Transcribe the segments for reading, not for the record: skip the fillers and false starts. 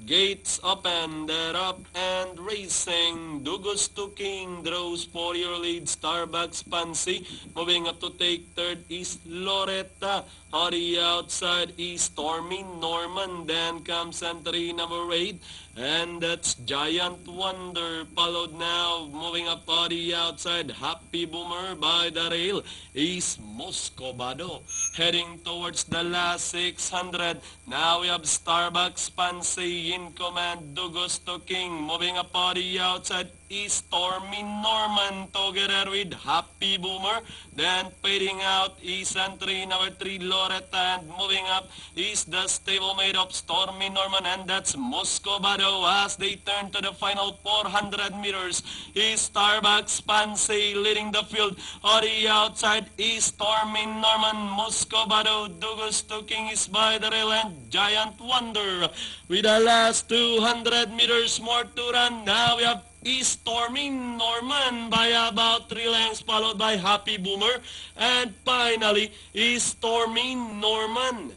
Gates open, they're up and racing. Dugos to King draws for your lead. Starbucks Pansy moving up to take third is Loretta. On the outside is Stormy Norman. Then comes entry number 8. And that's Giant Wonder. Followed now, moving up on the outside. Happy Boomer by the rail is Moscovado. Heading towards the last 600. Now we have Starbucks Pansy in command. Dugusto King moving up on the outside is Stormy Norman together with Happy Boomer. Then fading out is entry number 3 Loretta, and moving up is the stablemate of Stormy Norman, and that's Moscovado. As they turn to the final 400 meters is Starbucks Pansy leading the field. On the outside is Stormy Norman. Moscovado, Dugusto King is by the rail, and Giant Wonder with the last 200 meters more to run. Now we have is Stormy Norman by about 3 lengths, followed by Happy Boomer, and finally is Stormy Norman.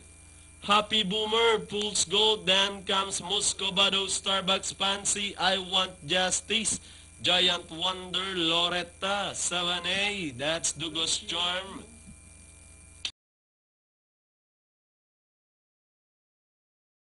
Happy Boomer pulls gold, then comes Moscovado, Starbucks Pansy, I Want Justice, Giant Wonder, Loretta, 7A, that's Dugos Charm.